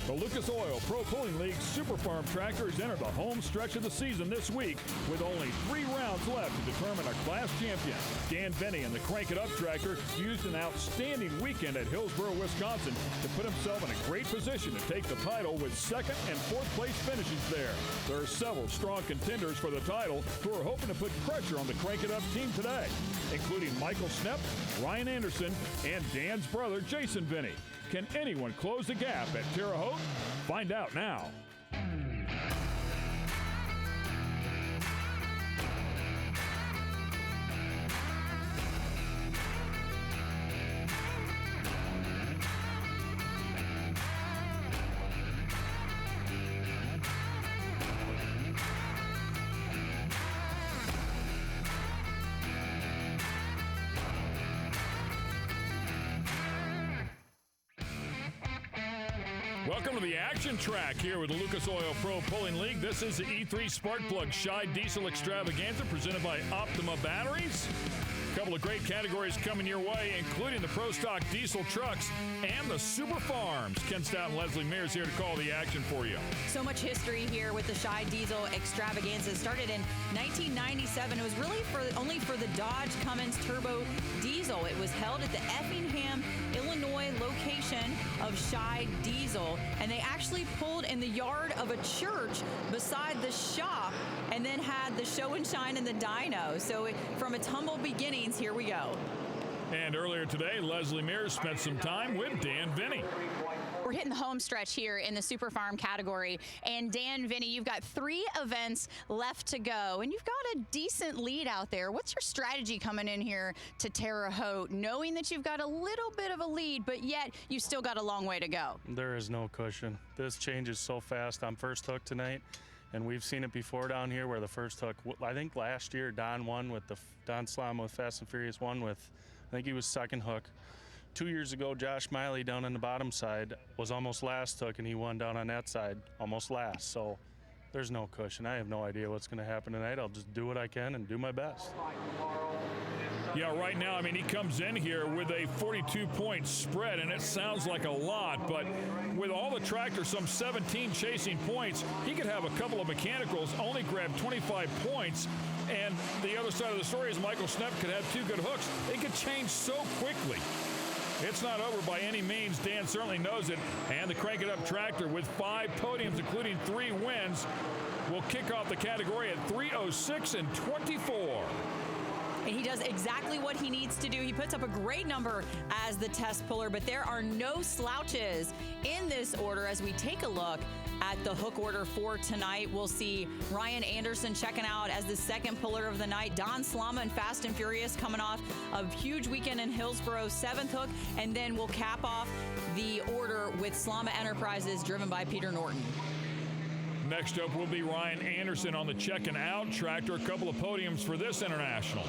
The Lucas Oil Pro Pulling League Super Farm Tractors enter the home stretch of the season this week with only 3 rounds left to determine a class champion. Dan Benny and the Crank It Up tractor used an outstanding weekend at Hillsboro, Wisconsin to put himself in a great position to take the title with 2nd and 4th place finishes there. There are several strong contenders for the title who are hoping to put pressure on the Crank It Up team today, including Michael Snepp, Ryan Anderson, and Dan's brother, Jason Benny. Can anyone close the gap at Terre Haute? Find out now. Welcome to the action track here with the Lucas Oil Pro Pulling League. This is the E3 Spark Plug Scheid Diesel Extravaganza presented by Optima Batteries. A couple of great categories coming your way, including the Pro Stock diesel trucks and the Super Farms. Ken Stout and Leslie Mears here to call the action for you. So much history here with the Scheid Diesel Extravaganza. It started in 1997. It was really only for the Dodge Cummins Turbo Diesel. It was held at the Effingham, Illinois location of Scheid Diesel, and they actually pulled in the yard of a church beside the shop and then had the show and shine in the dyno. So from its humble beginnings, here we go. And earlier today, Leslie Mears spent some time with Dan Vinny. We're hitting the home stretch here in the Super Farm category. And Dan Vinny, you've got 3 events left to go, and you've got a decent lead out there. What's your strategy coming in here to Terre Haute, knowing that you've got a little bit of a lead, but yet you've still got a long way to go? There is no cushion. This changes so fast on first hook tonight. And we've seen it before down here where the first hook, I think last year Don won with Don Slama with Fast and Furious won with, I think he was second hook. 2 years ago, Josh Miley down on the bottom side was almost last hook, and he won down on that side almost last. So there's no cushion. I have no idea what's going to happen tonight. I'll just do what I can and do my best. Yeah, right now, I mean, he comes in here with a 42-point spread, and it sounds like a lot, but with all the tractors, some 17 chasing points, he could have a couple of mechanicals, only grab 25 points, and the other side of the story is Michael Snepp could have 2 good hooks. They could change so quickly. It's not over by any means. Dan certainly knows it, and the Crank It Up tractor with 5 podiums, including 3 wins, will kick off the category at 3:06 and 24. And he does exactly what he needs to do. He puts up a great number as the test puller, but there are no slouches in this order. As we take a look at the hook order for tonight, we'll see Ryan Anderson checking out as the second puller of the night. Don Slama and Fast and Furious coming off a huge weekend in Hillsboro, 7th hook. And then we'll cap off the order with Slama Enterprises driven by Peter Norton. Next up will be Ryan Anderson on the checking out tractor. A couple of podiums for this international.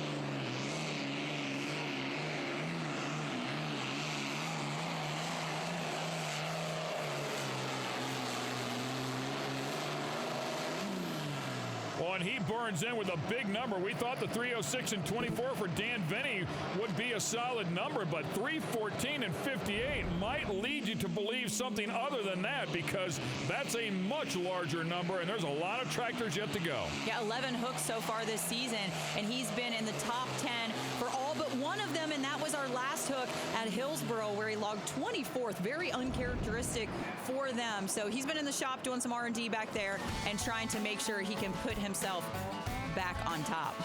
Well, and he burns in with a big number. We thought the 3:06 and 24 for Dan Vinny would be a solid number, but 3:14 and 58 might lead you to believe something other than that, because that's a much larger number, and there's a lot of tractors yet to go. Yeah, 11 hooks so far this season, and he's been in the top 10 for all but one of them, and that was our last hook at Hillsboro, where he logged 24th. Very uncharacteristic for them. So he's been in the shop doing some R&D back there and trying to make sure he can put himself back on top.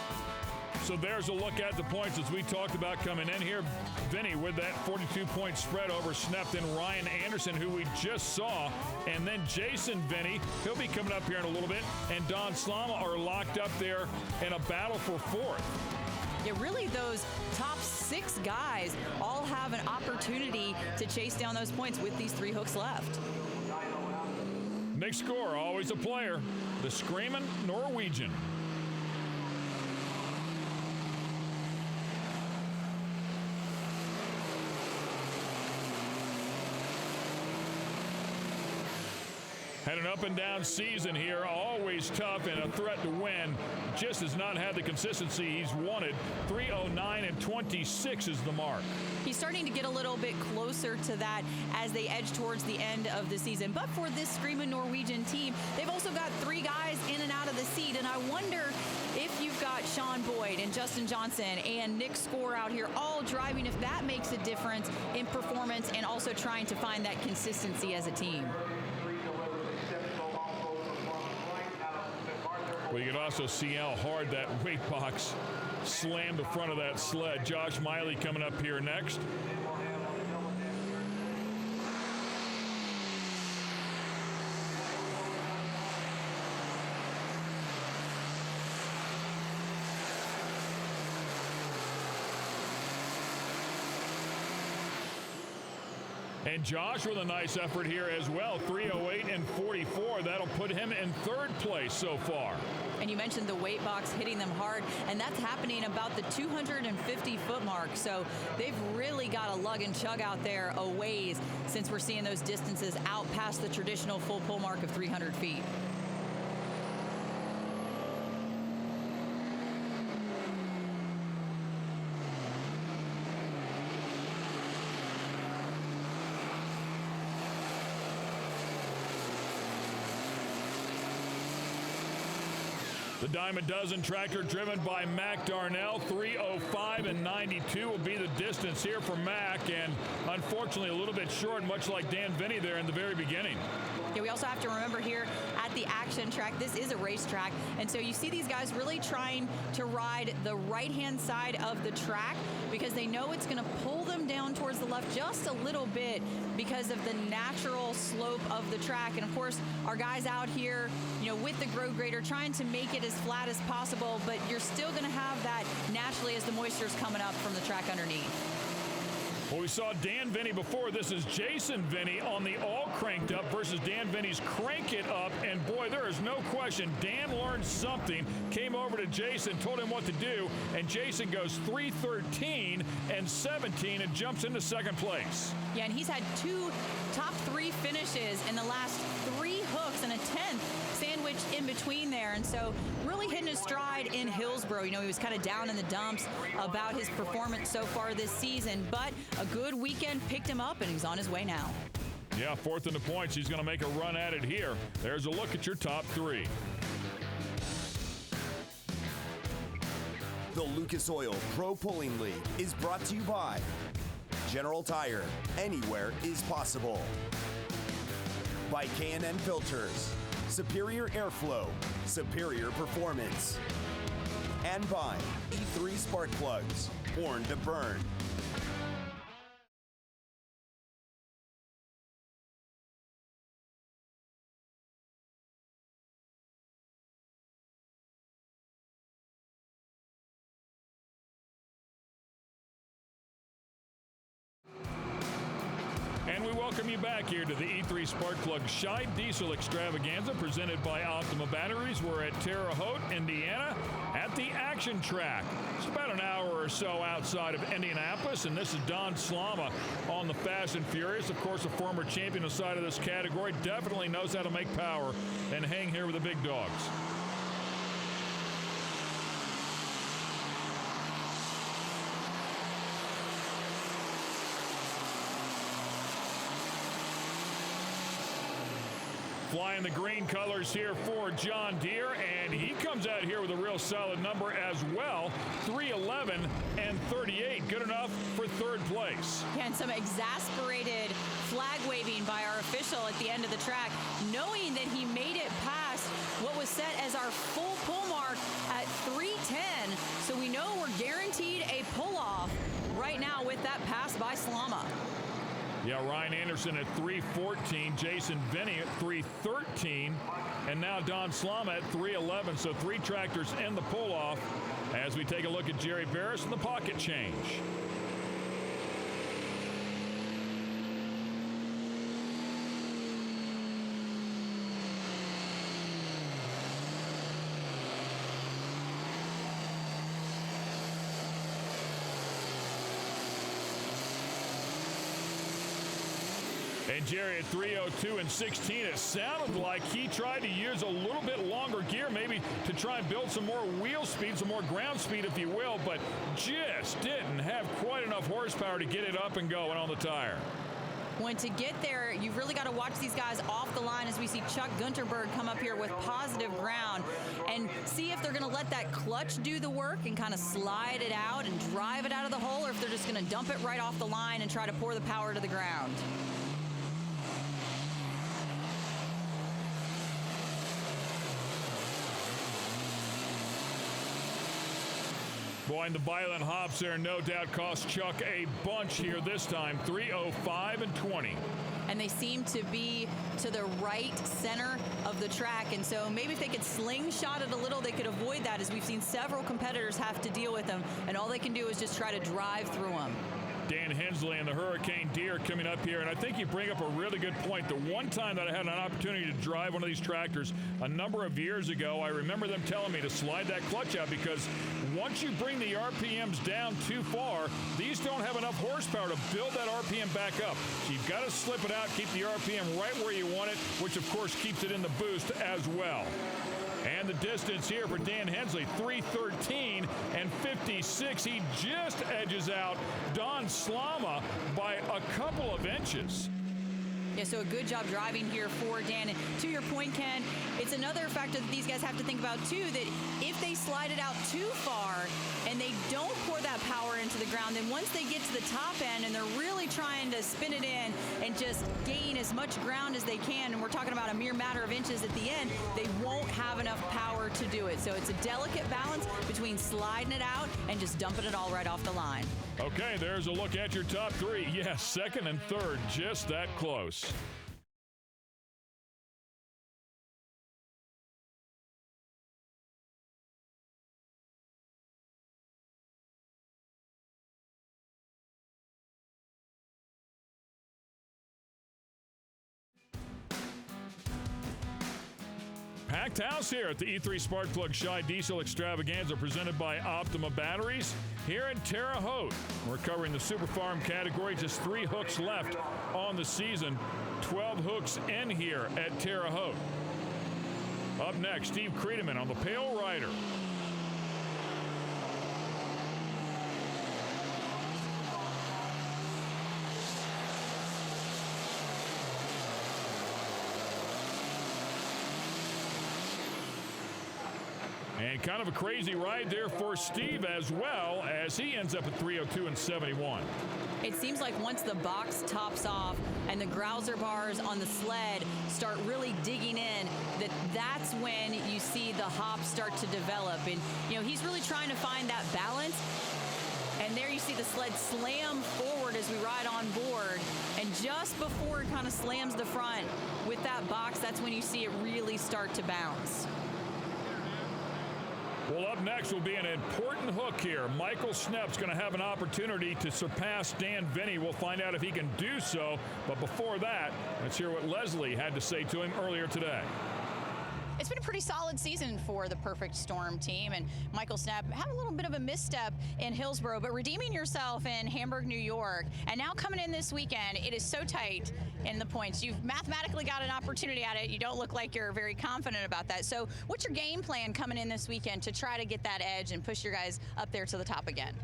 So there's a look at the points as we talked about coming in here. Vinny with that 42-point spread over Snepp, then Ryan Anderson, who we just saw, and then Jason Vinny. He'll be coming up here in a little bit, and Don Slama are locked up there in a battle for 4th. Yeah, really those top 6 guys all have an opportunity to chase down those points with these 3 hooks left. Next score, always a player, the Screamin' Norwegian. Had an up and down season here, always tough and a threat to win. Just has not had the consistency he's wanted. 3:09 and 26 is the mark. He's starting to get a little bit closer to that as they edge towards the end of the season. But for this Screaming Norwegian team, they've also got 3 guys in and out of the seat. And I wonder if you've got Sean Boyd and Justin Johnson and Nick Score out here all driving, if that makes a difference in performance and also trying to find that consistency as a team. Well, you can also see how hard that weight box slammed the front of that sled. Josh Miley coming up here next. And Josh with a nice effort here as well, 3:08 and 44. That'll put him in 3rd place so far. And you mentioned the weight box hitting them hard, and that's happening about the 250-foot mark. So they've really got a lug and chug out there a ways since we're seeing those distances out past the traditional full pull mark of 300 feet. The Dime a Dozen tractor driven by Mac Darnell. 3:05 and 92 will be the distance here for Mac, and unfortunately a little bit short, much like Dan Vinny there in the very beginning. Yeah, we also have to remember here at the action track, this is a racetrack, and so you see these guys really trying to ride the right-hand side of the track because they know it's going to pull them down towards the left just a little bit because of the natural slope of the track. And of course, our guys out here, you know, with the Grow Grader trying to make it as flat as possible, but you're still going to have that naturally as the moisture is coming up from the track underneath. Well, we saw Dan Vinny before. This is Jason Vinny on the all cranked up versus Dan Vinny's crank it up. And boy, there is no question. Dan learned something, came over to Jason, told him what to do, and Jason goes 3:13 and 17 and jumps into 2nd place. Yeah, and he's had 2 top 3 finishes in the last 3 hooks and a 10th sandwiched in between there. And so really hitting his stride in Hillsboro. You know, he was kind of down in the dumps about his performance so far this season, but a good weekend picked him up and he's on his way now. Yeah, 4th in the points. He's going to make a run at it here. There's a look at your top 3. The Lucas Oil Pro Pulling League is brought to you by General Tire. Anywhere is possible. By K&N Filters. Superior airflow, superior performance. And by E3 Spark Plugs, born to burn. And we welcome you back here to the E3 Spark Plug Scheid Diesel Extravaganza presented by Optima Batteries. We're at Terre Haute, Indiana at the action track. It's about an hour or so outside of Indianapolis, and this is Don Slama on the Fast and Furious. Of course, a former champion aside of this category, definitely knows how to make power and hang here with the big dogs. Flying the green colors here for John Deere, and he comes out here with a real solid number as well. 3:11 and 38, good enough for 3rd place. Yeah, and some exasperated flag waving by our official at the end of the track, knowing that he made it past what was set as our full pull mark at 3:10. So we know we're guaranteed a pull-off right now with that pass by Slama. Yeah, Ryan Anderson at 3:14, Jason Vinny at 3:13, and now Don Slama at 3:11. So 3 tractors in the pull-off as we take a look at Jerry Barris and the pocket change. And And Jerry at 3:02 and 16, it sounded like he tried to use a little bit longer gear, maybe to try and build some more wheel speed, some more ground speed, if you will, but just didn't have quite enough horsepower to get it up and going on the tire. When to get there, you've really got to watch these guys off the line as we see Chuck Gunterberg come up here with positive ground and see if they're going to let that clutch do the work and kind of slide it out and drive it out of the hole, or if they're just going to dump it right off the line and try to pour the power to the ground. Boy, and the violent hops there no doubt cost Chuck a bunch here this time, 3:05 and 20. And they seem to be to the right center of the track, and so maybe if they could slingshot it a little, they could avoid that, as we've seen several competitors have to deal with them, and all they can do is just try to drive through them. Dan Hensley and the Hurricane Deer coming up here, and I think you bring up a really good point. The one time that I had an opportunity to drive one of these tractors a number of years ago, I remember them telling me to slide that clutch out, because once you bring the RPMs down too far, these don't have enough horsepower to build that RPM back up. So you've got to slip it out, keep the RPM right where you want it, which of course keeps it in the boost as well. And the distance here for Dan Hensley, 3:13 and 56. He just edges out Don Slama by a couple of inches. Yeah, so a good job driving here for Dan. And to your point, Ken, it's another factor that these guys have to think about, too, that if they slide it out too far and they don't pour that power into the ground, then once they get to the top end and they're really trying to spin it in and just gain as much ground as they can, and we're talking about a mere matter of inches at the end, they won't have enough power to do it. So it's a delicate balance between sliding it out and just dumping it all right off the line. Okay, there's a look at your top three. Yes, second and third, just that close. Packed house here at the E3 Spark Plug Scheid Diesel Extravaganza, presented by Optima Batteries here in Terre Haute. We're covering the Super Farm category. Just 3 hooks left on the season. 12 hooks in here at Terre Haute. Up next, Steve Creedeman on the Pale Rider. And kind of a crazy ride there for Steve as well, as he ends up at 3:02 and 71. It seems like once the box tops off and the grouser bars on the sled start really digging in, that's when you see the hops start to develop. And, you know, he's really trying to find that balance. And there you see the sled slam forward as we ride on board. And just before it kind of slams the front with that box, that's when you see it really start to bounce. Well, up next will be an important hook here. Michael Schnepp's going to have an opportunity to surpass Dan Vinny. We'll find out if he can do so. But before that, let's hear what Leslie had to say to him earlier today. It's been a pretty solid season for the Perfect Storm team, and Michael Schnepp had a little bit of a misstep in Hillsboro, but redeeming yourself in Hamburg, New York, and now coming in this weekend, it is so tight in the points. You've mathematically got an opportunity at it. You don't look like you're very confident about that. So what's your game plan coming in this weekend to try to get that edge and push your guys up there to the top again?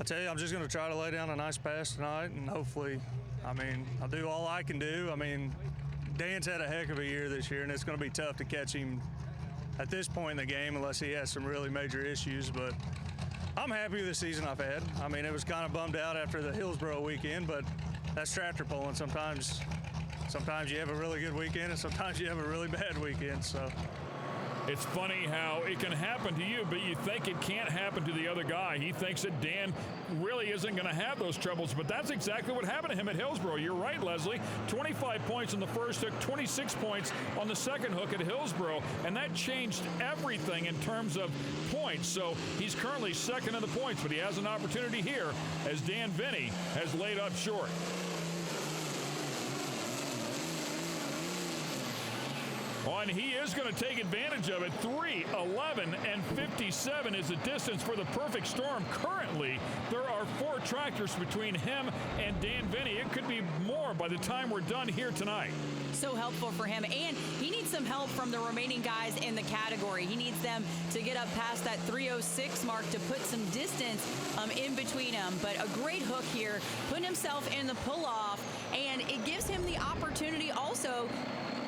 I tell you, I'm just going to try to lay down a nice pass tonight, and hopefully, I'll do all I can do. Dan's had a heck of a year this year, and it's going to be tough to catch him at this point in the game unless he has some really major issues. But I'm happy with the season I've had. It was kind of bummed out after the Hillsboro weekend, but that's tractor pulling. Sometimes you have a really good weekend, and sometimes you have a really bad weekend. So it's funny how it can happen to you, but you think it can't happen to the other guy. He thinks that Dan really isn't going to have those troubles, but that's exactly what happened to him at Hillsboro. You're right, Leslie. 25 points on the first hook, 26 points on the second hook at Hillsboro, and that changed everything in terms of points. So he's currently second in the points, but he has an opportunity here as Dan Vinny has laid up short. Oh, and he is going to take advantage of it. 3:11 and 57 is the distance for the perfect storm. Currently, there are 4 tractors between him and Dan Vinny. It could be more by the time we're done here tonight. So helpful for him, and he needs some help from the remaining guys in the category. He needs them to get up past that 3:06 mark to put some distance in between them. But a great hook here, putting himself in the pull-off, and it gives him the opportunity also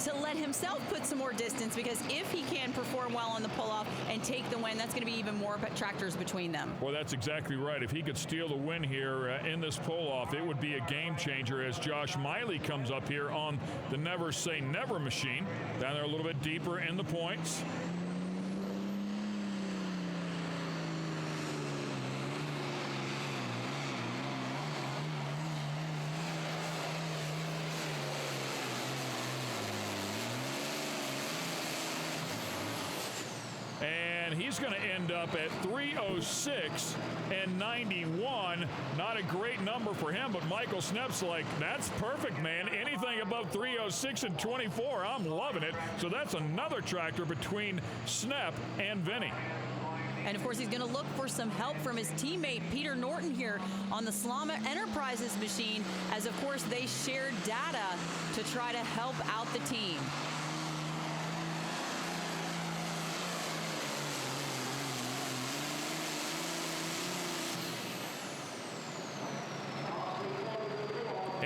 to let himself put some more distance, because if he can perform well on the pull-off and take the win, that's going to be even more tractors between them. Well, that's exactly right. If he could steal the win here in this pull-off, it would be a game changer as Josh Miley comes up here on the Never Say Never machine. Down there a little bit deeper in the points. And he's going to end up at 3:06 and 91. Not a great number for him, but Michael Snep's like, that's perfect, man. Anything above 3:06 and 24, I'm loving it. So that's another tractor between Snep and Vinny. And, of course, he's going to look for some help from his teammate, Peter Norton, here on the Slama Enterprises machine, as, of course, they shared data to try to help out the team.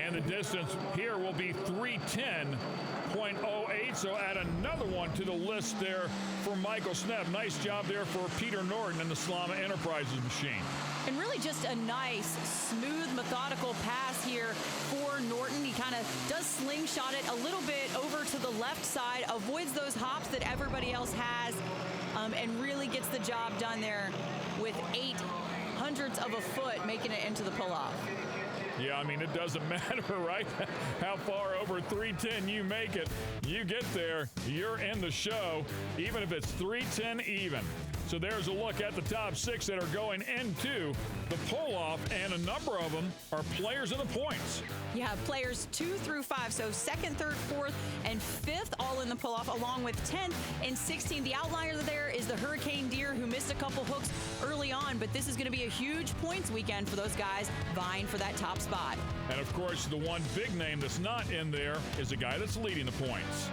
And the distance here will be 3:10.08. So add another one to the list there for Michael Snep. Nice job there for Peter Norton and the Slama Enterprises machine. And really just a nice, smooth, methodical pass here for Norton. He kind of does slingshot it a little bit over to the left side, avoids those hops that everybody else has, and really gets the job done there with 0.08 of a foot making it into the pull-off. Yeah, I mean, it doesn't matter, right? How far over 3:10 you make it. You get there, you're in the show, even if it's 3:10 even. So there's a look at the top 6 that are going into the pull-off, and a number of them are players in the points. Yeah, players 2 through 5, so 2nd, 3rd, 4th, and 5th all in the pull-off, along with 10th and 16th. The outlier there is the Hurricane Deer, who missed a couple hooks early on, but this is going to be a huge points weekend for those guys vying for that top spot. And, of course, the one big name that's not in there is the guy that's leading the points.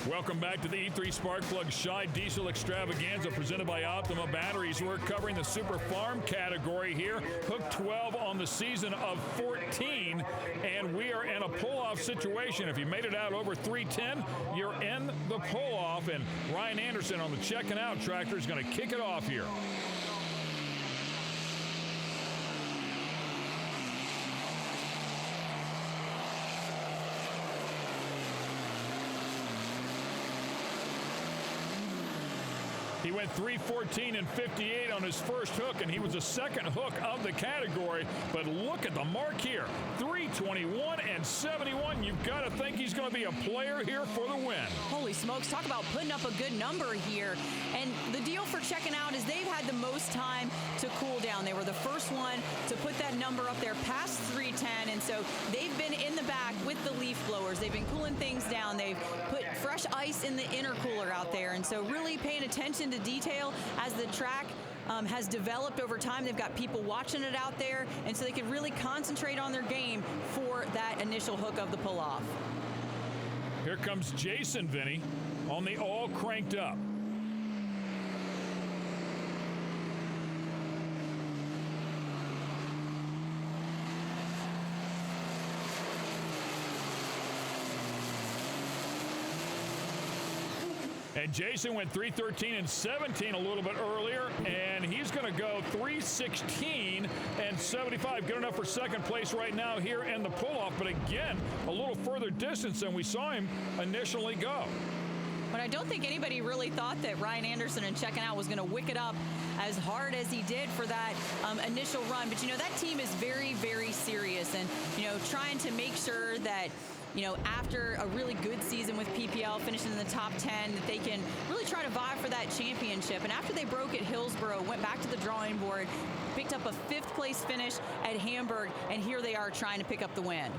Welcome back to the E3 Spark Plug Scheid Diesel Extravaganza presented by Optima Batteries. We're covering the Super Farm category here. Hook 12 on the season of 14, and we are in a pull-off situation. If you made it out over 3:10, you're in the pull-off, and Ryan Anderson on the checking out tractor is going to kick it off here. He went 3:14 and 58 on his first hook, and he was the second hook of the category. But look at the mark here, 3:21 and 71. You've got to think he's going to be a player here for the win. Holy smokes, talk about putting up a good number here. And the deal for checking out is they've had the most time to cool down. They were the first one to put that number up there past 3:10, and so they've been in the back with the leaf blowers. They've been cooling things down. They've put fresh ice in the intercooler out there, and so really paying attention to detail as the track has developed over time. They've got people watching it out there, and so they can really concentrate on their game for that initial hook of the pull-off. Here comes Jason Vinny on the all cranked up. And Jason went 3:13 and 17 a little bit earlier, and he's going to go 3:16 and 75. Good enough for second place right now here in the pull-off, but again, a little further distance than we saw him initially go. But I don't think anybody really thought that Ryan Anderson and checking out was going to wick it up as hard as he did for that initial run. But, you know, that team is very, very serious and, you know, trying to make sure that after a really good season with PPL, finishing in the top 10, that they can really try to vie for that championship. And after they broke at Hillsborough, went back to the drawing board, picked up a 5th place finish at Hamburg, and here they are trying to pick up the win.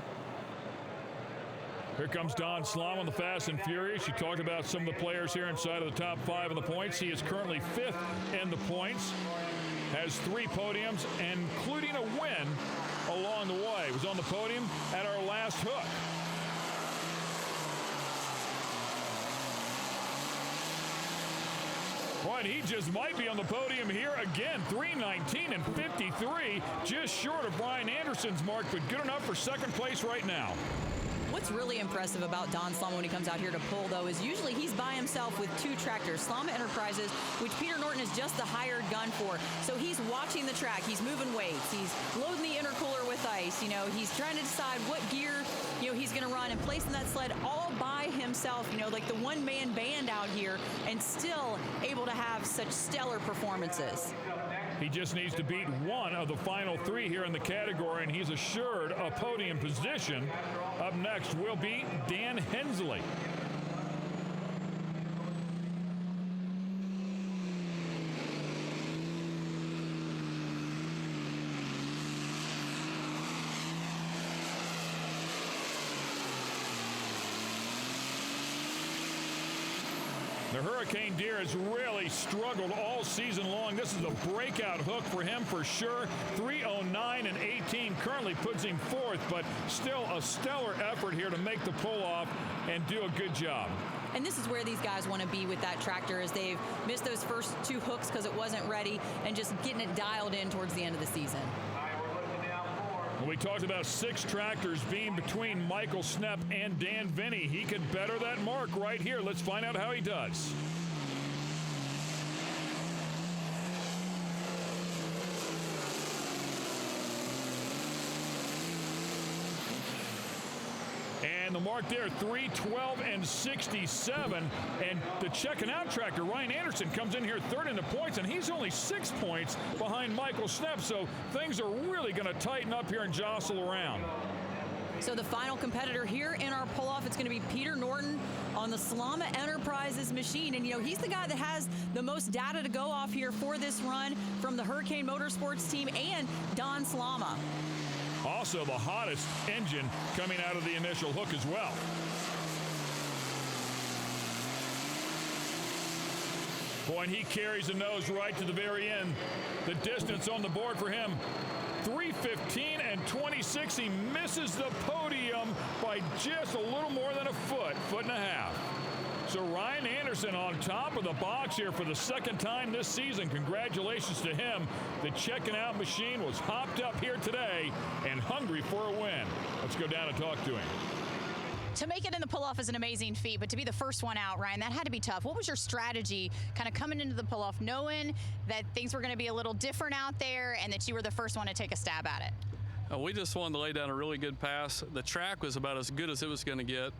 Here comes Don Slom on the Fast and Furious. You talked about some of the players here inside of the top 5 in the points. He is currently 5th in the points, has 3 podiums, including a win along the way. He was on the podium at our last hook. Boy, and he just might be on the podium here again. 3:19 and 53, just short of Brian Anderson's mark, but good enough for 2nd place right now. What's really impressive about Don Slama when he comes out here to pull, though, is usually he's by himself with 2 tractors, Slama Enterprises, which Peter Norton is just the hired gun for. So he's watching the track, he's moving weights, he's loading the intercooler with ice, he's trying to decide what gear, he's going to run and placing that sled all by himself, like the one-man band out here, and still able to have such stellar performances. He just needs to beat one of the final 3 here in the category, and he's assured a podium position. Up next will be Dan Hensley. The Hurricane Deer has really struggled all season long. This is a breakout hook for him for sure. 3:09 and 18 currently puts him 4th, but still a stellar effort here to make the pull-off and do a good job. And this is where these guys want to be with that tractor, as they've missed those first 2 hooks because it wasn't ready, and just getting it dialed in towards the end of the season. We talked about 6 tractors being between Michael Snepp and Dan Vinny. He could better that mark right here. Let's find out how he does. And the mark there, 3:12 and 67. And the checking out tractor, Ryan Anderson, comes in here 3rd in the points, and he's only 6 points behind Michael Snepp. So things are really going to tighten up here and jostle around. So the final competitor here in our pull-off, it's going to be Peter Norton on the Slama Enterprises machine. And, he's the guy that has the most data to go off here for this run from the Hurricane Motorsports team and Don Slama. Also the hottest engine coming out of the initial hook as well. Boy, and he carries the nose right to the very end. The distance on the board for him, 3:15 and 26. He misses the podium by just a little more than a foot and a half. So Ryan Anderson on top of the box here for the 2nd time this season. Congratulations to him. The checking out machine was hopped up here today and hungry for a win. Let's go down and talk to him. To make it in the pull-off is an amazing feat, but to be the first one out, Ryan, that had to be tough. What was your strategy kind of coming into the pull-off, knowing that things were going to be a little different out there and that you were the first one to take a stab at it? We just wanted to lay down a really good pass. The track was about as good as it was going to get.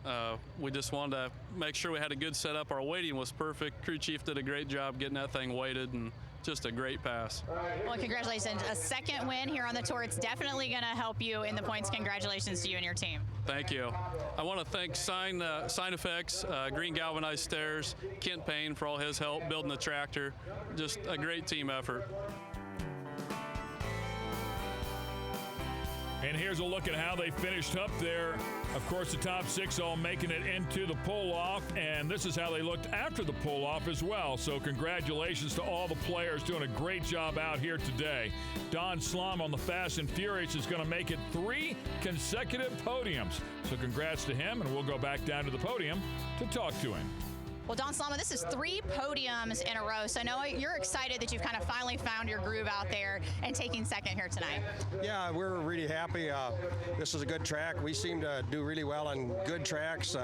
We just wanted to make sure we had a good setup. Our weighting was perfect. Crew chief did a great job getting that thing weighted, and just a great pass. Well, congratulations. A 2nd win here on the tour. It's definitely going to help you in the points. Congratulations to you and your team. Thank you. I want to thank Sign Effects, Green Galvanized Stairs, Kent Payne for all his help building the tractor. Just a great team effort. And here's a look at how they finished up there. Of course, the top 6 all making it into the pull-off, and this is how they looked after the pull-off as well. So congratulations to all the players doing a great job out here today. Don Slom on the Fast and Furious is going to make it 3 consecutive podiums. So congrats to him, and we'll go back down to the podium to talk to him. Well, Don Slama, this is 3 podiums in a row, so I know you're excited that you've kind of finally found your groove out there and taking 2nd here tonight. Yeah, we're really happy. This is a good track. We seem to do really well on good tracks,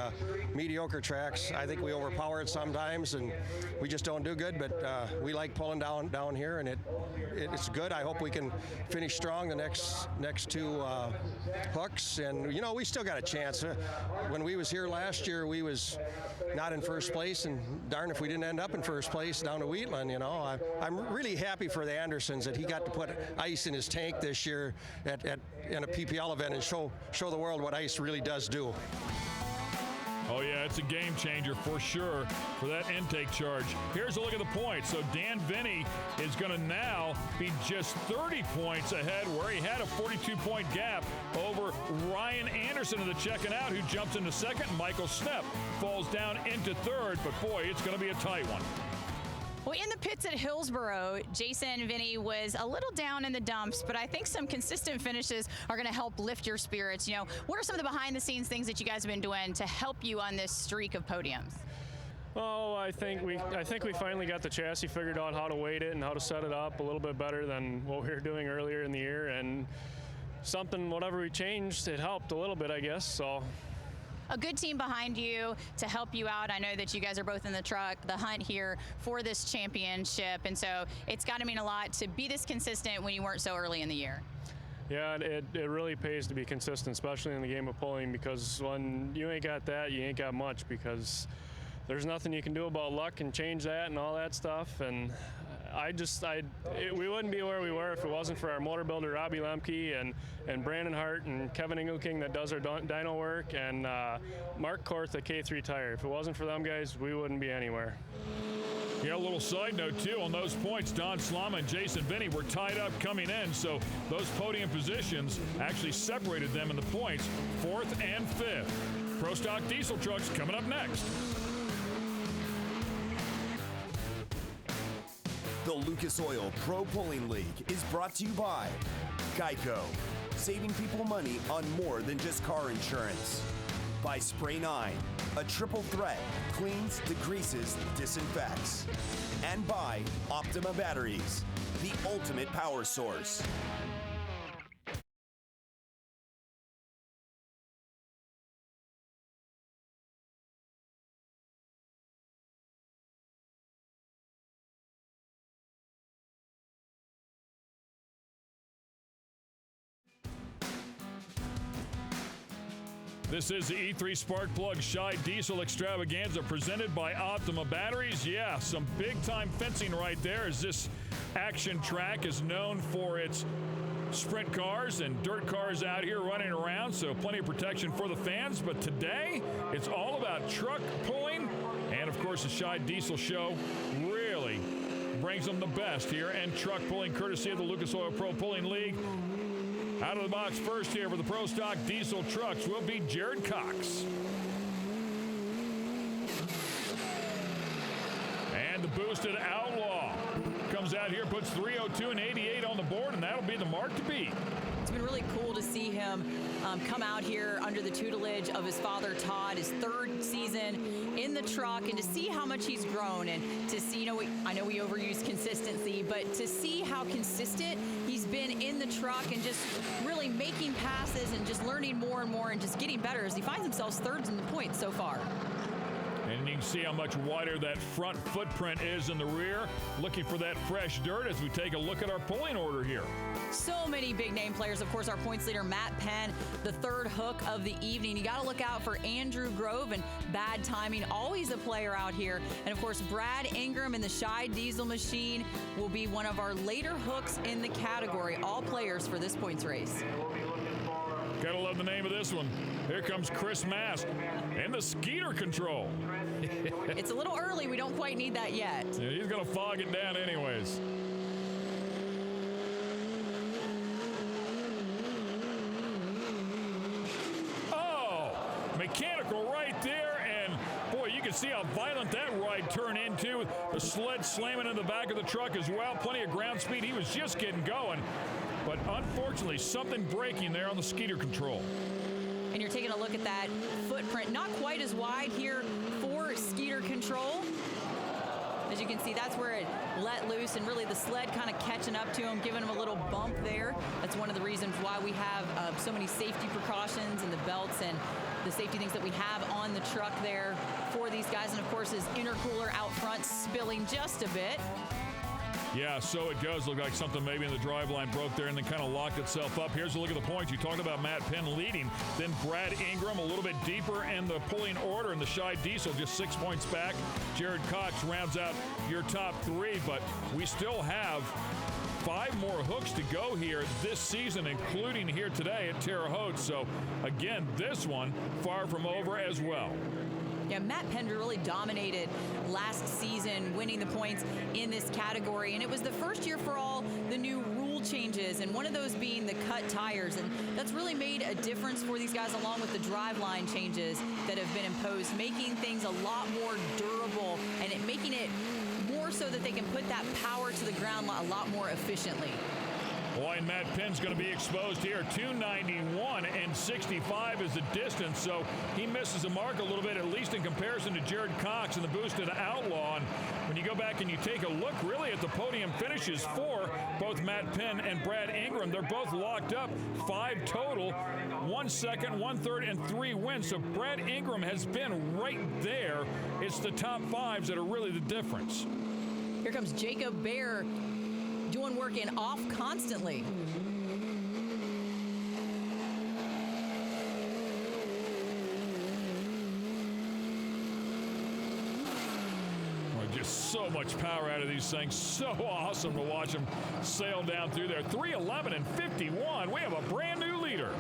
mediocre tracks. I think we overpower it sometimes, and we just don't do good, but we like pulling down here, and it's good. I hope we can finish strong the next 2 hooks, and, we still got a chance. When we was here last year, we was not in first place. place, and darn if we didn't end up in first place down to Wheatland. You know, I'm really happy for the Andersons that he got to put ice in his tank this year in a PPL event and show the world what ice really does do. Oh, yeah, it's a game changer for sure for that intake charge. Here's a look at the points. So Dan Vinny is going to now be just 30 points ahead, where he had a 42-point gap over Ryan Anderson in the checking out, who jumps into second. Michael Stepp falls down into third, but boy, it's going to be a tight one. Well, in the pits at Hillsboro, Jason Vinny was a little down in the dumps, but I think some consistent finishes are going to help lift your spirits. You know, what are some of the behind-the-scenes things that you guys have been doing to help you on this streak of podiums? Oh, I think we finally got the chassis figured out, how to weight it and how to set it up a little bit better than what we were doing earlier in the year, and whatever we changed, it helped a little bit, I guess. So. A good team behind you to help you out. I know that you guys are both in the hunt here for this championship, and so it's got to mean a lot to be this consistent when you weren't so early in the year. Yeah, it really pays to be consistent, especially in the game of pulling, because when you ain't got that, you ain't got much, because there's nothing you can do about luck and change that and all that stuff. And we wouldn't be where we were if it wasn't for our motor builder, Robbie Lemke, and Brandon Hart and Kevin Engelking that does our dyno work, and Mark Korth at K3 Tire. If it wasn't for them guys, we wouldn't be anywhere. Yeah, a little side note, too, on those points, Don Slama and Jason Vinny were tied up coming in, so those podium positions actually separated them in the points, 4th and 5th. Pro Stock Diesel Trucks coming up next. The Lucas Oil Pro Pulling League is brought to you by Geico, saving people money on more than just car insurance. By Spray 9, a triple threat, cleans, degreases, disinfects. And by Optima Batteries, the ultimate power source. This is the E3 Spark Plug Scheid Diesel Extravaganza presented by Optima Batteries. Yeah, some big-time fencing right there, as this action track is known for its sprint cars and dirt cars out here running around, so plenty of protection for the fans. But today, it's all about truck pulling, and of course the Scheid Diesel Show really brings them the best here, and truck pulling courtesy of the Lucas Oil Pro Pulling League. Out of the box first here for the Pro Stock Diesel Trucks will be Jared Cox. And the boosted Outlaw comes out here, puts 302 and 88 on the board, and that'll be the mark to beat. It's been really cool to see him come out here under the tutelage of his father, Todd, his 3rd season in the truck, and to see how much he's grown, and to see, I know we overuse consistency, but to see how consistent he's been in the truck and just really making passes and just learning more and more and just getting better as he finds himself 3rd in the points so far. And you can see how much wider that front footprint is in the rear. Looking for that fresh dirt as we take a look at our pulling order here. So many big name players. Of course, our points leader, Matt Penn, the 3rd hook of the evening. You got to look out for Andrew Grove and Bad Timing, always a player out here. And of course, Brad Ingram in the Scheid Diesel machine will be one of our later hooks in the category. All players for this points race. Gotta love the name of this one. Here comes Chris Mast in the Skeeter control. It's a little early. We don't quite need that yet. Yeah, he's gonna fog it down anyways. Oh, mechanical right there, and boy, you can see how violent that ride turned into. The sled slamming in the back of the truck as well. Plenty of ground speed. He was just getting going. But unfortunately, something breaking there on the Skeeter control. And you're taking a look at that footprint, not quite as wide here for Skeeter control. As you can see, that's where it let loose, and really the sled kind of catching up to him, giving him a little bump there. That's one of the reasons why we have so many safety precautions and the belts and the safety things that we have on the truck there for these guys. And of course, his intercooler out front spilling just a bit. Yeah, so it goes. Look like something maybe in the drive line broke there and then kind of locked itself up. Here's a look at the points. You talked about Matt Penn leading. Then Brad Ingram a little bit deeper in the pulling order, and the Scheid Diesel just 6 points back. Jared Cox rounds out your top three, but we still have 5 more hooks to go here this season, including here today at Terre Haute. So, again, this one far from over as well. Yeah, Matt Penn really dominated last season, winning the points in this category. And it was the first year for all the new rule changes, and one of those being the cut tires. And that's really made a difference for these guys, along with the driveline changes that have been imposed, making things a lot more durable and making it more so that they can put that power to the ground a lot more efficiently. Boy, and Matt Penn's going to be exposed here. 291 and 65 is the distance, so he misses the mark a little bit, at least in comparison to Jared Cox and the boosted Outlaw. And when you go back and you take a look really at the podium finishes for both Matt Penn and Brad Ingram, they're both locked up. 5 total, 1 second, 1 third, and 3 wins. So Brad Ingram has been right there. It's the top 5s that are really the difference. Here comes Jacob Bear, doing work in off constantly. Just so much power out of these things. So awesome to watch them sail down through there. 311 and 51. We have a brand new leader.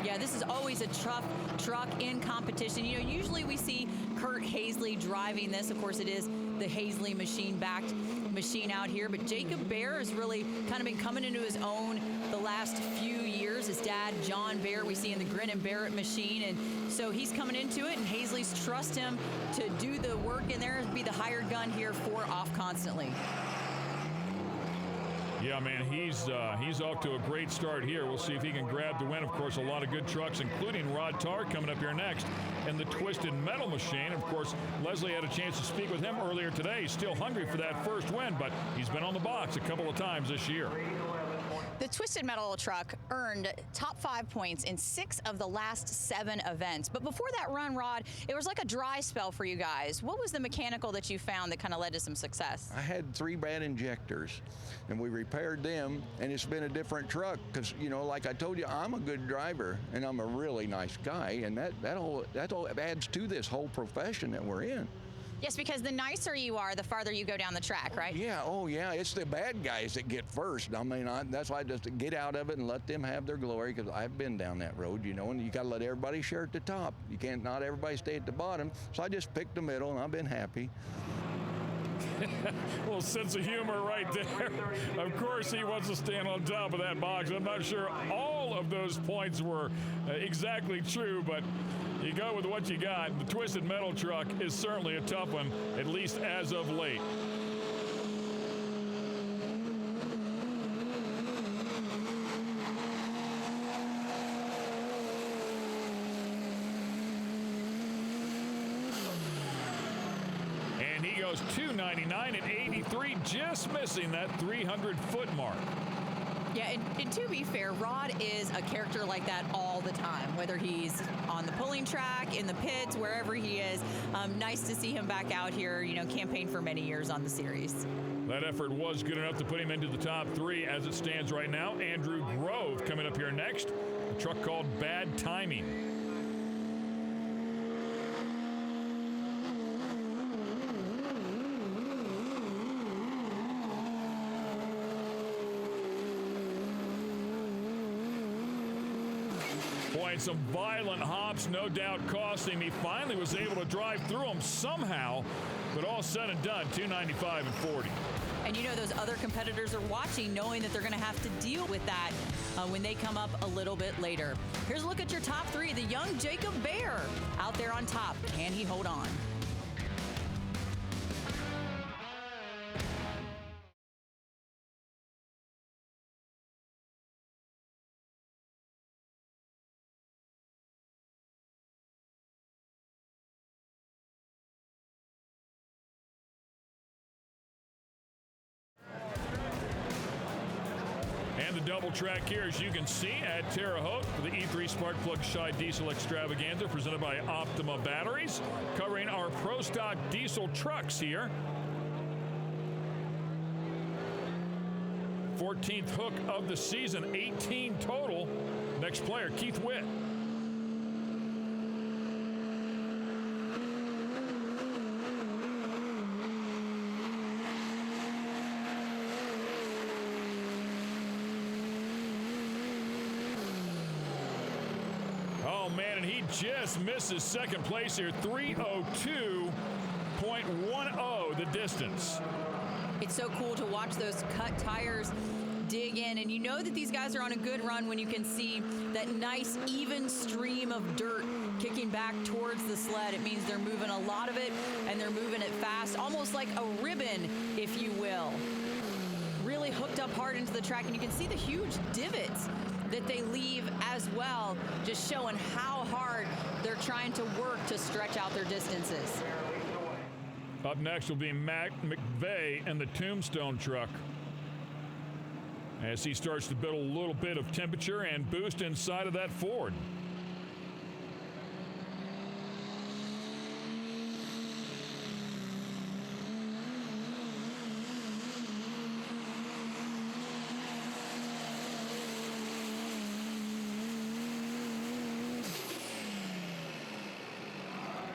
Yeah, this is always a tough truck in competition. You know, usually we see Kurt Hazley driving this. Of course, it is the Hazley machine-backed machine out here, but Jacob Bear has really kind of been coming into his own the last few years. His dad, John Bear, we see in the Grin and Barrett machine, and so he's coming into it, and Hazley's trust him to do the work in there and be the hired gun here for off constantly. Yeah, man, he's off to a great start here. We'll see if he can grab the win. Of course, a lot of good trucks, including Rod Tarr coming up here next, and the Twisted Metal machine. Of course, Leslie had a chance to speak with him earlier today. He's still hungry for that first win, but he's been on the box a couple of times this year. The Twisted Metal truck earned top 5 points in 6 of the last 7 events. But before that run, Rod, it was like a dry spell for you guys. What was the mechanical that you found that kind of led to some success? I had 3 bad injectors, and we repaired them, and it's been a different truck because, you know, like I told you, I'm a good driver, and I'm a really nice guy, and that all adds to this whole profession that we're in. Yes, because the nicer you are, the farther you go down the track, right? Yeah, oh yeah, it's the bad guys that get first. I mean, that's why I just get out of it and let them have their glory, because I've been down that road, you know, and you got to let everybody share at the top. You can't, not everybody stay at the bottom. So I just picked the middle, and I've been happy. A little sense of humor right there. Of course, he wants to stand on top of that box. I'm not sure all of those points were exactly true, but you go with what you got. The Twisted Metal truck is certainly a tough one, at least as of late. And he goes 299 and 83, just missing that 300-foot mark. Yeah, and to be fair, Rod is a character like that all the time, whether he's on the pulling track, in the pits, wherever he is. Nice to see him back out here, you know, campaigned for many years on the series. That effort was good enough to put him into the top 3 as it stands right now. Andrew Grove coming up here next. A truck called Bad Timing. Boy, some violent hops, no doubt cost him. He finally was able to drive through them somehow, but all said and done, 295 and 40. And you know those other competitors are watching, knowing that they're going to have to deal with that when they come up a little bit later. Here's a look at your top 3. The young Jacob Bear out there on top. Can he hold on? And the double track here, as you can see, at Terre Haute for the E3 Spark Plug Scheid Diesel Extravaganza presented by Optima Batteries, covering our Pro Stock diesel trucks here. 14th hook of the season, 18 total. Next player, Keith Witt. Oh, man, and he just misses second place here. 3:02.10 the distance. It's so cool to watch those cut tires dig in, and you know that these guys are on a good run when you can see that nice even stream of dirt kicking back towards the sled. It means they're moving a lot of it, and they're moving it fast, almost like a ribbon, if you will. Really hooked up hard into the track, and you can see the huge divots that they leave as well, just showing how hard they're trying to work to stretch out their distances. Up next will be Matt McVeigh and the Tombstone truck, as he starts to build a little bit of temperature and boost inside of that Ford.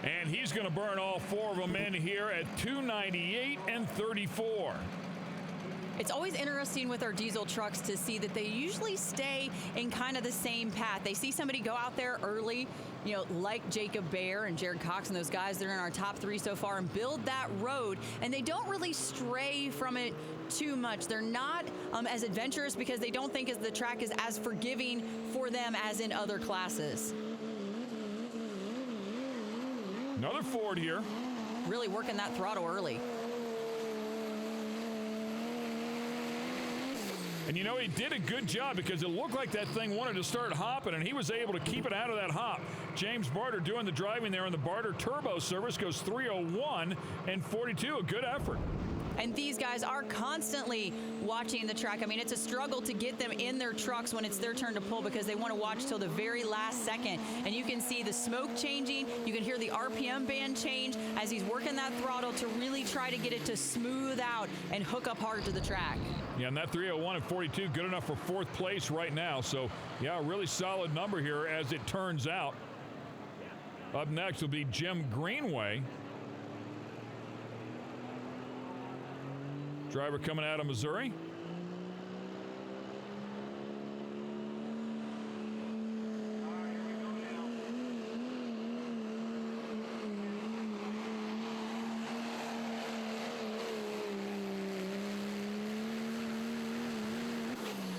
And he's going to burn all four of them in here at 298 and 34. It's always interesting with our diesel trucks to see that they usually stay in kind of the same path. They see somebody go out there early, you know, like Jacob Bayer and Jared Cox and those guys that are in our top three so far, and build that road, and they don't really stray from it too much. They're not as adventurous because they don't think the track is as forgiving for them as in other classes. Another Ford here. Really working that throttle early. And you know, he did a good job because it looked like that thing wanted to start hopping, and he was able to keep it out of that hop. James Barter doing the driving there in the Barter Turbo service, goes 3:01 and 42. A good effort. And these guys are constantly watching the track. I mean, it's a struggle to get them in their trucks when it's their turn to pull because they want to watch till the very last second. And you can see the smoke changing. You can hear the RPM band change as he's working that throttle to really try to get it to smooth out and hook up hard to the track. Yeah, and that 3:01 and 42, good enough for fourth place right now. So, yeah, a really solid number here as it turns out. Up next will be Jim Greenway. Driver coming out of Missouri.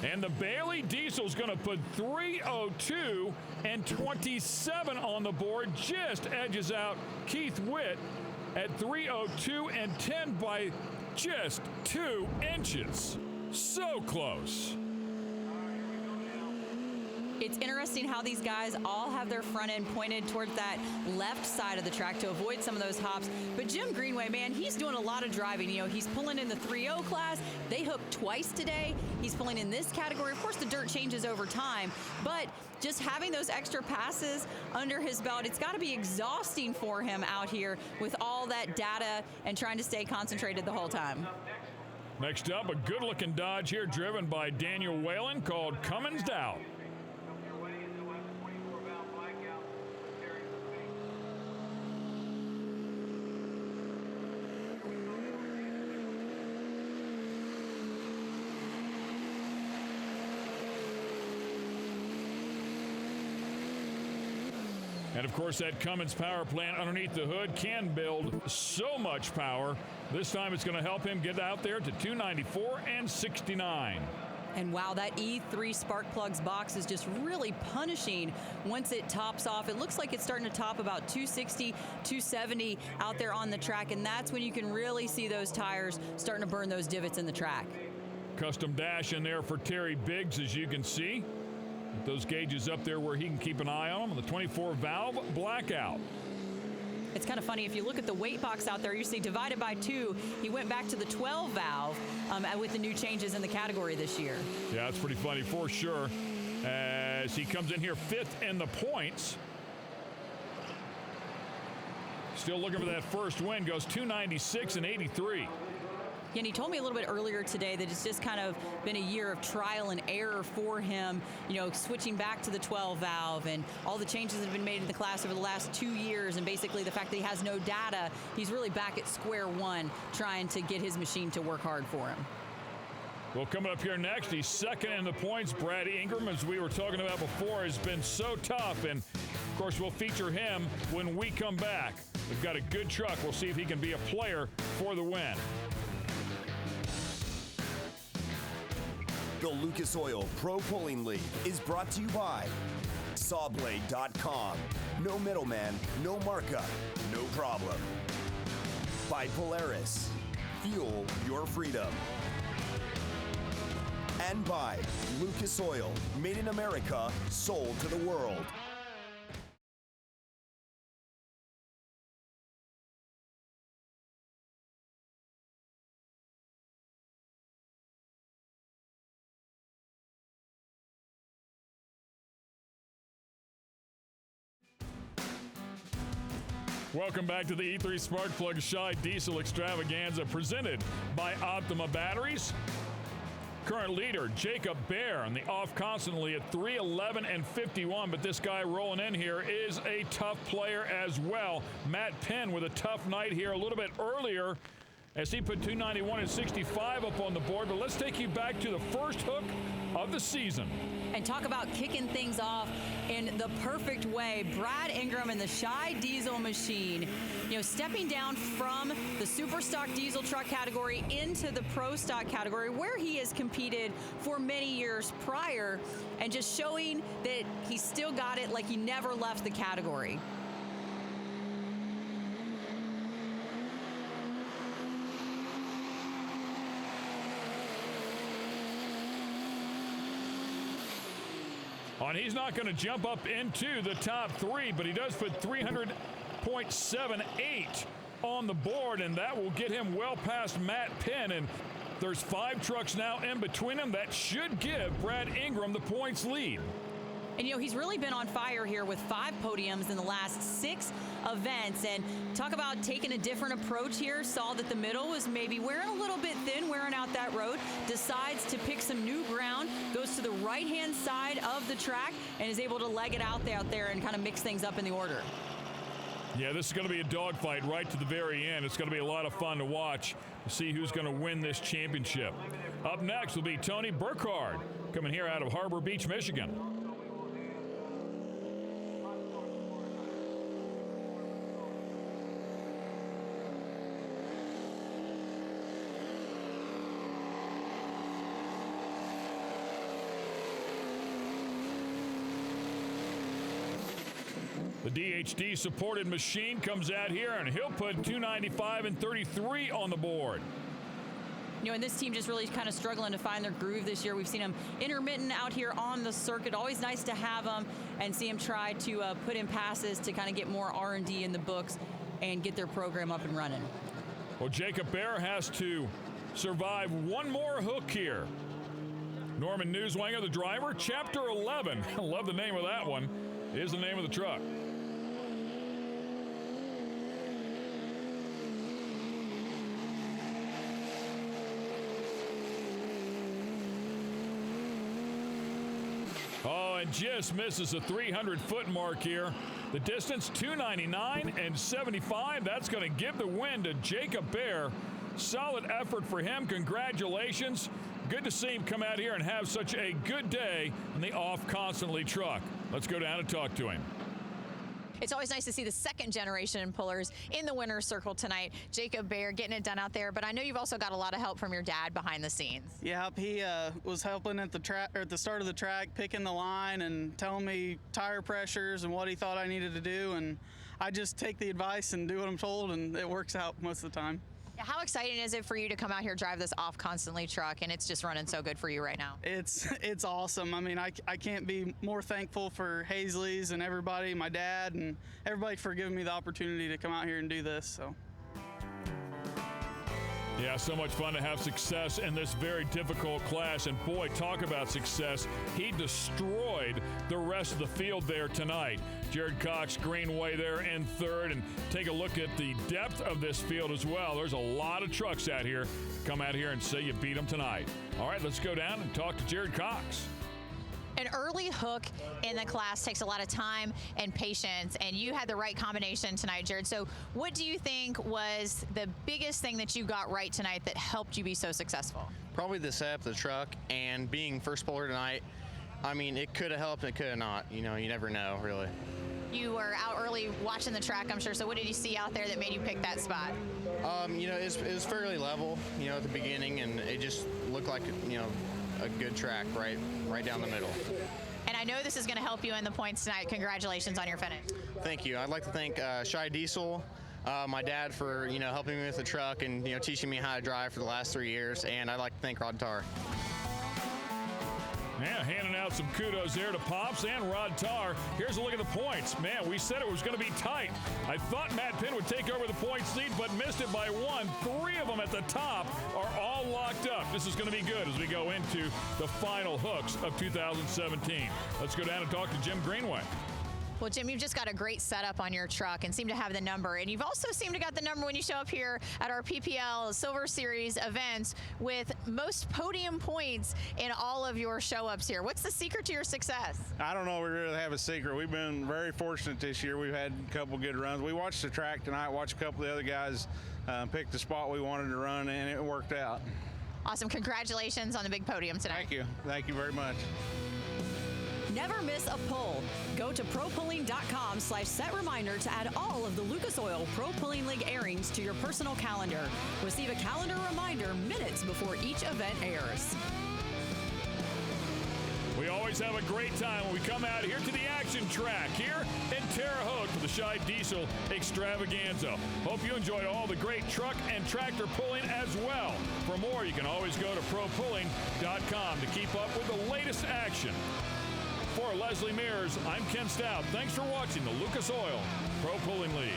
And the Bailey Diesel's going to put 3:02 and 27 on the board. Just edges out Keith Witt at 3:02 and 10 by just 2 inches. So close. It's interesting how these guys all have their front end pointed towards that left side of the track to avoid some of those hops. But Jim Greenway, man, he's doing a lot of driving. You know, he's pulling in the 3.0 class. They hooked twice today. He's pulling in this category. Of course, the dirt changes over time, but just having those extra passes under his belt, it's got to be exhausting for him out here with all that data and trying to stay concentrated the whole time. Next up, a good-looking Dodge here driven by Daniel Whalen called Cummins Dow. And of course, that Cummins power plant underneath the hood can build so much power. This time it's going to help him get out there to 294 and 69. And wow, that E3 spark plugs box is just really punishing once it tops off. It looks like it's starting to top about 260, 270 out there on the track, and that's when you can really see those tires starting to burn those divots in the track. Custom dash in there for Terry Biggs, as you can see. With those gauges up there where he can keep an eye on them. The 24 valve blackout. It's kind of funny, if you look at the weight box out there, you see divided by 2, he went back to the 12 valve with the new changes in the category this year. Yeah, it's pretty funny for sure. As he comes in here 5th in the points. Still looking for that first win, goes 296 and 83. Yeah, and he told me a little bit earlier today that it's just kind of been a year of trial and error for him, you know, switching back to the 12 valve and all the changes that have been made in the class over the last 2 years, and basically the fact that he has no data, he's really back at square one trying to get his machine to work hard for him. Well, coming up here next, he's second in the points. Brad Ingram, as we were talking about before, has been so tough, and of course we'll feature him when we come back. We've got a good truck. We'll see if he can be a player for the win. The Lucas Oil Pro Pulling League is brought to you by Sawblade.com. No middleman, no markup, no problem. By Polaris. Fuel your freedom. And by Lucas Oil. Made in America, sold to the world. Welcome back to the E3 Spark Plug Scheid Diesel Extravaganza presented by Optima Batteries. Current leader, Jacob Bear, on the off constantly at 3:11 and 51, but this guy rolling in here is a tough player as well. Matt Penn with a tough night here a little bit earlier as he put 291 and 65 up on the board, but let's take you back to the first hook of the season. And talk about kicking things off in the perfect way. Brad Ingram and the Scheid diesel machine, you know, stepping down from the super stock diesel truck category into the pro stock category where he has competed for many years prior, and just showing that he still got it like he never left the category. And he's not going to jump up into the top three, but he does put 300.78 on the board, and that will get him well past Matt Penn. And there's 5 trucks now in between them. That should give Brad Ingram the points lead. And, you know, he's really been on fire here with 5 podiums in the last 6 events. And talk about taking a different approach here. Saw that the middle was maybe wearing a little bit thin, wearing out that road. Decides to pick some new ground, goes to the right-hand side of the track, and is able to leg it out there and kind of mix things up in the order. Yeah, this is going to be a dogfight right to the very end. It's going to be a lot of fun to watch to see who's going to win this championship. Up next will be Tony Burkhardt, coming here out of Harbor Beach, Michigan. The DHD supported machine comes out here, and he'll put 295 and 33 on the board. You know, and this team just really kind of struggling to find their groove this year. We've seen them intermittent out here on the circuit. Always nice to have them and see them try to put in passes to kind of get more R&D in the books and get their program up and running. Well, Jacob Bear has to survive one more hook here. Norman Newswanger, the driver, Chapter 11. I love the name of that one. Is the name of the truck. Oh, and just misses the 300-foot mark here. The distance, 299 and 75. That's going to give the win to Jacob Bear. Solid effort for him. Congratulations. Good to see him come out here and have such a good day in the off-constantly truck. Let's go down and talk to him. It's always nice to see the second generation pullers in the winner's circle tonight. Jacob Bear getting it done out there, but I know you've also got a lot of help from your dad behind the scenes. Yep, he was helping at the track, or at the start of the track, picking the line and telling me tire pressures and what he thought I needed to do, and I just take the advice and do what I'm told, and it works out most of the time. How exciting is it for you to come out here, drive this off constantly truck, and it's just running so good for you right now? It's awesome. I mean, I can't be more thankful for Hazley's and everybody, my dad, and everybody for giving me the opportunity to come out here and do this. So. Yeah, so much fun to have success in this very difficult class. And boy, talk about success. He destroyed the rest of the field there tonight. Jared Cox, Greenway there in third. And take a look at the depth of this field as well. There's a lot of trucks out here. Come out here and say you beat them tonight. All right, let's go down and talk to Jared Cox. An early hook in the class takes a lot of time and patience, and you had the right combination tonight, Jared. So what do you think was the biggest thing that you got right tonight that helped you be so successful? Probably the setup of the truck and being first puller tonight. I mean, it could have helped, it could have not. You know, you never know, really. You were out early watching the track, I'm sure. So what did you see out there that made you pick that spot? You know, it was fairly level, you know, at the beginning, and it just looked like, you know, a good track right down the middle. And I know this is going to help you in the points tonight. Congratulations on your finish. Thank you. I'd like to thank Scheid Diesel, my dad, for, you know, helping me with the truck and, you know, teaching me how to drive for the last 3 years. And I'd like to thank Rod Tarr. Yeah, handing out some kudos there to Pops and Rod Tarr. Here's a look at the points. Man, we said it was going to be tight. I thought Matt Penn would take over the points lead, but missed it by one. 3 of them at the top are all locked up. This is going to be good as we go into the final hooks of 2017. Let's go down and talk to Jim Greenway. Well, Jim, you've just got a great setup on your truck and seem to have the number. And you've also seemed to got the number when you show up here at our PPL Silver Series events with most podium points in all of your show-ups here. What's the secret to your success? I don't know if we really have a secret. We've been very fortunate this year. We've had a couple good runs. We watched the track tonight, watched a couple of the other guys pick the spot we wanted to run, and it worked out. Awesome. Congratulations on the big podium tonight. Thank you. Thank you very much. Never miss a pull. Go to propulling.com/set reminder to add all of the Lucas Oil Pro Pulling League airings to your personal calendar. Receive a calendar reminder minutes before each event airs. We always have a great time when we come out here to the action track here in Terre Haute for the Scheid Diesel Extravaganza. Hope you enjoyed all the great truck and tractor pulling as well. For more, you can always go to propulling.com to keep up with the latest action. For Leslie Mears, I'm Ken Stout. Thanks for watching the Lucas Oil Pro Pulling League.